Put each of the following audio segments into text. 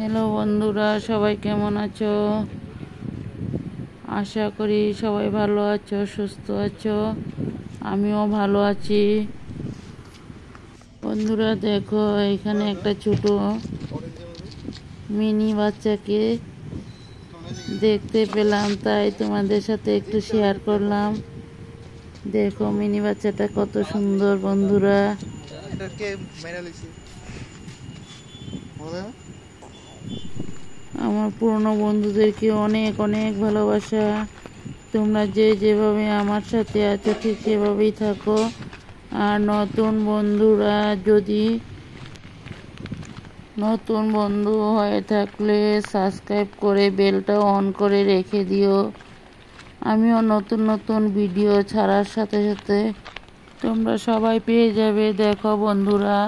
Hello বন্ধুরা, সবাই কেমন আছো? আশা করি সবাই ভালো আছো, সুস্থ আছো। আমিও ভালো আছি। বন্ধুরা দেখো, এখানে একটা ছোট মিনি বাচ্চাকে দেখতে পেলাম, তাই তোমাদের সাথে একটু শেয়ার করলাম। দেখো মিনি বাচ্চাটা কত সুন্দর বন্ধুরা। আমার পুরনো বন্ধুদেরকে অনেক অনেক ভালোবাসা। তোমরা যে যেভাবে আমার সাথে আছো ঠিক সেভাবেই থাকো। আর নতুন বন্ধু হয়ে থাকলে সাবস্ক্রাইব করে বেলটা অন করে রেখে দিও। আমিও নতুন নতুন ভিডিও ছাড়ার সাথে সাথে তোমরা সবাই পেয়ে যাবে। দেখো বন্ধুরা,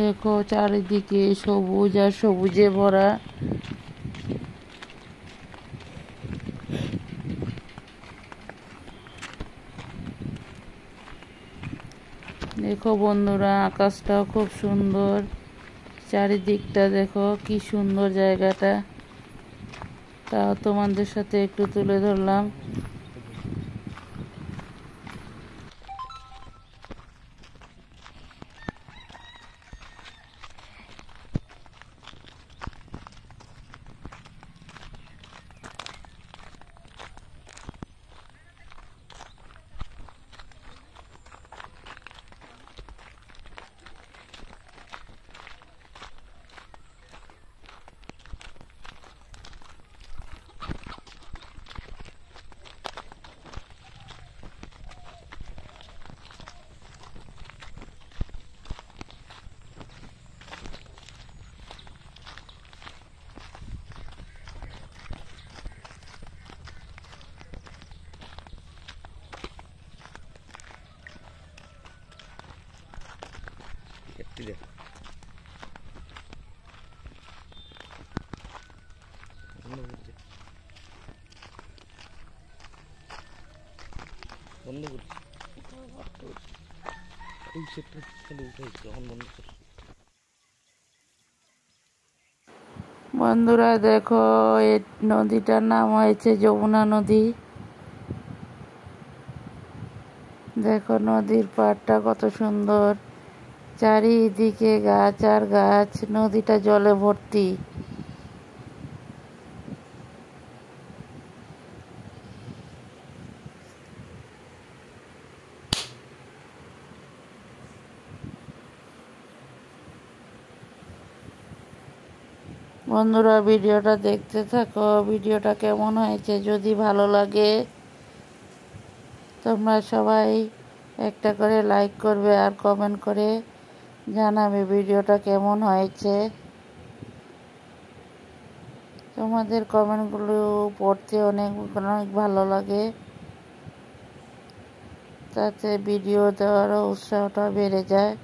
দেখো চারিদিকে সবুজ আর সবুজে ভরা। দেখো বন্ধুরা, আকাশটাও খুব সুন্দর। চারিদিকটা দেখো কি সুন্দর জায়গাটা। তাও তোমাদের সাথে একটু তুলে ধরলাম। বন্ধুরা দেখো, এই নদীটার নাম হয়েছে যমুনা নদী। দেখো নদীর পাড়টা কত সুন্দর, চারিদিকে গাছ আর গাছ, নদীটা জলে ভর্তি। বন্ধুরা ভিডিওটা দেখতে থাকো। ভিডিওটা কেমন হয়েছে যদি ভালো লাগে তোমরা সবাই একটা করে লাইক করবে আর কমেন্ট করে জানাবে ভিডিওটা কেমন হয়েছে। তোমাদের কমেন্টগুলো পড়তে অনেক অনেক ভালো লাগে, তাতে ভিডিও দেওয়ারও উৎসাহটা বেড়ে যায়।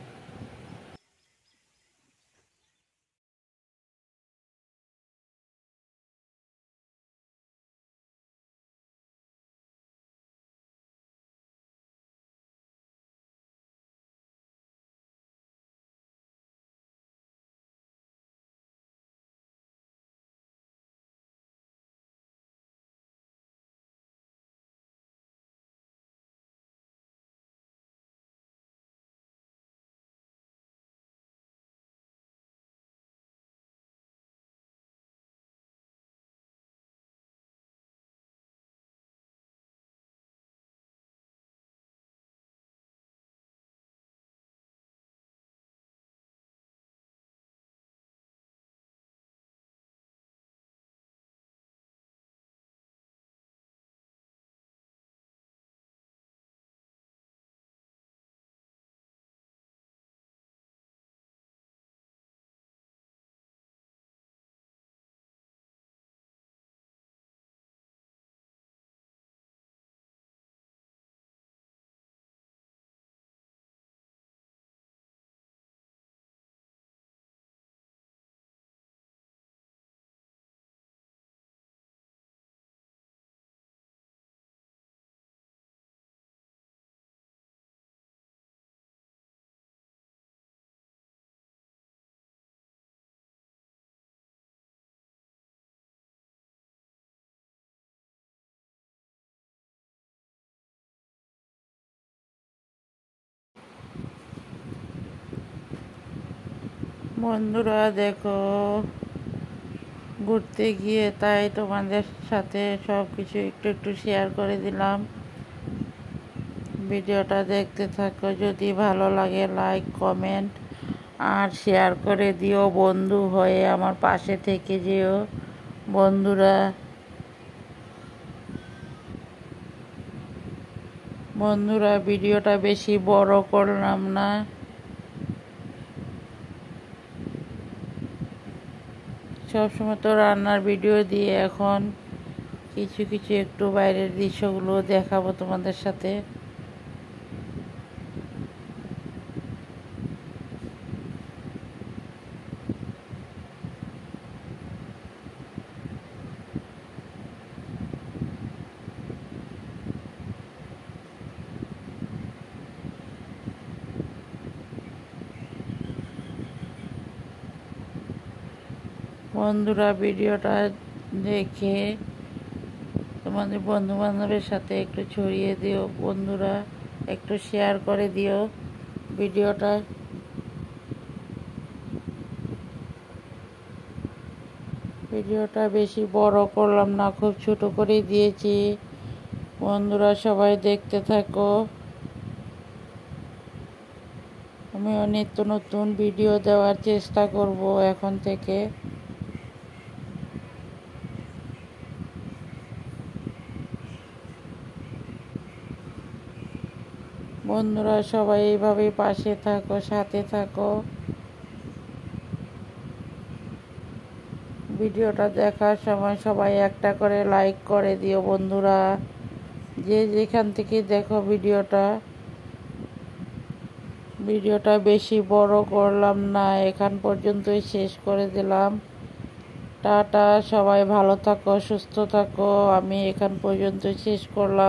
বন্ধুরা দেখো, ঘুরতে গিয়ে তাই তোমাদের সাথে সব কিছু একটু একটু শেয়ার করে দিলাম। ভিডিওটা দেখতে থাকো, যদি ভালো লাগে লাইক কমেন্ট আর শেয়ার করে দিও। বন্ধু হয়ে আমার পাশে থেকে যেও বন্ধুরা। ভিডিওটা বেশি বড় করলাম না। সবসময় তো রান্নার ভিডিও দিয়ে এখন কিছু কিছু একটু বাইরের দৃশ্যগুলো দেখাবো তোমাদের সাথে। বন্ধুরা ভিডিওটা দেখে তোমাদের বন্ধু বান্ধবের সাথে একটু ছড়িয়ে দিও বন্ধুরা, একটু শেয়ার করে দিও ভিডিওটা। ভিডিওটা বেশি বড় করলাম না, খুব ছোট করেই দিয়েছি। বন্ধুরা সবাই দেখতে থাকো। আমিও নিত্য নতুন ভিডিও দেওয়ার চেষ্টা করব এখন থেকে। বন্ধুরা সবাই এইভাবে পাশে থাকো, সাথে থাকো। ভিডিওটা দেখার সময় সবাই একটা করে লাইক করে দিও বন্ধুরা, যে যেখান থেকে দেখো ভিডিওটা বেশি বড় করলাম না, এখান পর্যন্তই শেষ করে দিলাম। টাটা, সবাই ভালো থাকো, সুস্থ থাকো। আমি এখান পর্যন্ত শেষ করলাম।